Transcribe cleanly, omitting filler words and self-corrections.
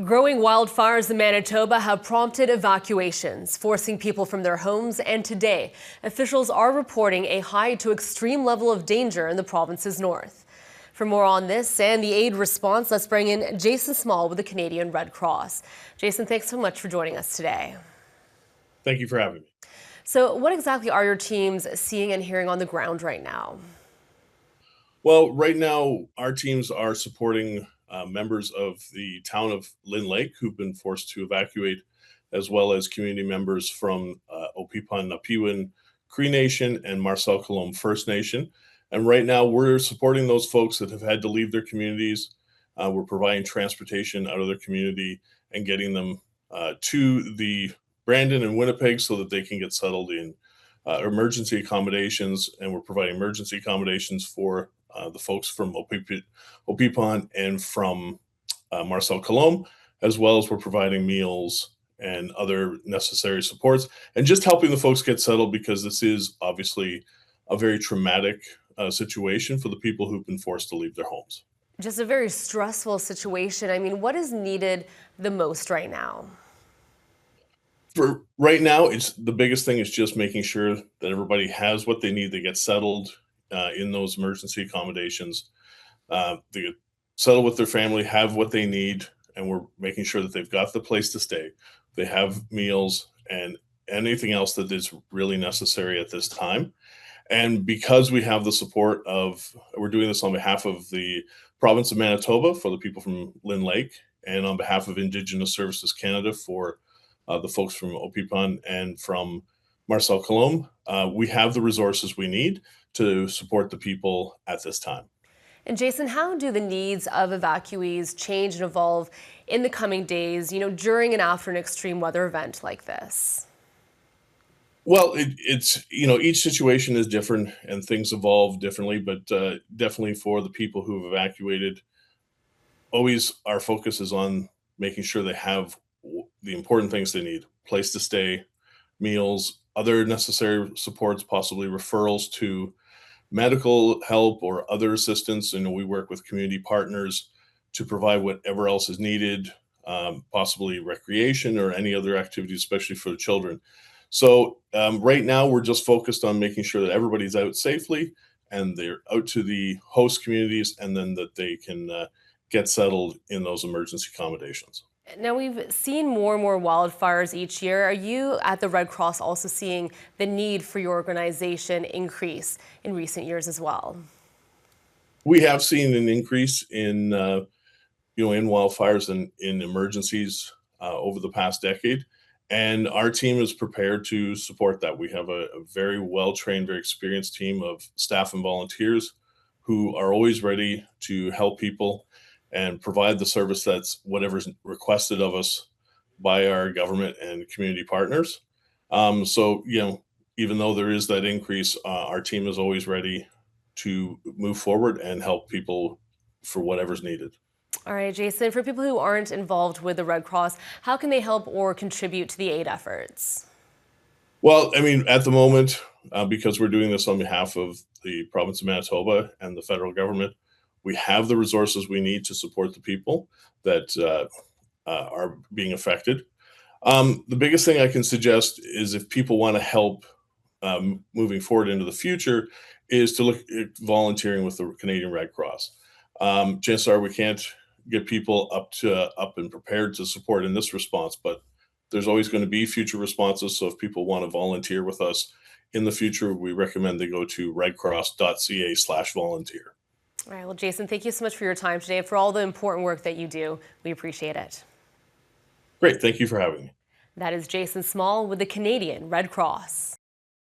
Growing wildfires in Manitoba have prompted evacuations, forcing people from their homes, and today, officials are reporting a high to extreme level of danger in the province's north. For more on this and the aid response, let's bring in Jason Small with the Canadian Red Cross. Jason, thanks so much for joining us today. Thank you for having me. So what exactly are your teams seeing and hearing on the ground right now? Well, right now, our teams are supporting members of the town of Lynn Lake who've been forced to evacuate, as well as community members from Opeepon Cree Nation and Marcel Colomb First Nation. And right now, we're supporting those folks that have had to leave their communities. We're providing transportation out of their community and getting them to the Brandon and Winnipeg so that they can get settled in emergency accommodations. And we're providing emergency accommodations for the folks from Opeepon and from Marcel Colomb, as well as we're providing meals and other necessary supports and just helping the folks get settled, because this is obviously a very traumatic situation for the people who've been forced to leave their homes. Just a very stressful situation. I mean, what is needed the most right now? For right now, it's the biggest thing is just making sure that everybody has what they need. They get settled in those emergency accommodations. They get settled with their family, have what they need, and we're making sure that they've got the place to stay. They have meals and anything else that is really necessary at this time. And because we have the support of, we're doing this on behalf of the province of Manitoba for the people from Lynn Lake, and on behalf of Indigenous Services Canada for the folks from Opeepon and from Marcel Colomb, we have the resources we need to support the people at this time. And Jason, how do the needs of evacuees change and evolve in the coming days, during and after an extreme weather event like this? Well, it's each situation is different and things evolve differently, but definitely for the people who've evacuated, always our focus is on making sure they have the important things they need: place to stay, meals, other necessary supports, possibly referrals to medical help or other assistance. We work with community partners to provide whatever else is needed, possibly recreation or any other activities, especially for the children. So right now, we're just focused on making sure that everybody's out safely and they're out to the host communities, and then that they can get settled in those emergency accommodations. Now, we've seen more and more wildfires each year. Are you at the Red Cross also seeing the need for your organization increase in recent years as well? We have seen an increase in wildfires and in emergencies over the past decade, and our team is prepared to support that. We have a very well trained, very experienced team of staff and volunteers who are always ready to help people and provide the service that's whatever's requested of us by our government and community partners. So, even though there is that increase, our team is always ready to move forward and help people for whatever's needed. All right, Jason, for people who aren't involved with the Red Cross, how can they help or contribute to the aid efforts? Well, I mean, at the moment, because we're doing this on behalf of the province of Manitoba and the federal government, we have the resources we need to support the people that are being affected. The biggest thing I can suggest is, if people want to help moving forward into the future, is to look at volunteering with the Canadian Red Cross. Chances are we can't get people up and prepared to support in this response, but there's always going to be future responses. So if people want to volunteer with us in the future, we recommend they go to redcross.ca/volunteer. All right, well, Jason, thank you so much for your time today, for all the important work that you do. We appreciate it. Great. Thank you for having me. That is Jason Small with the Canadian Red Cross.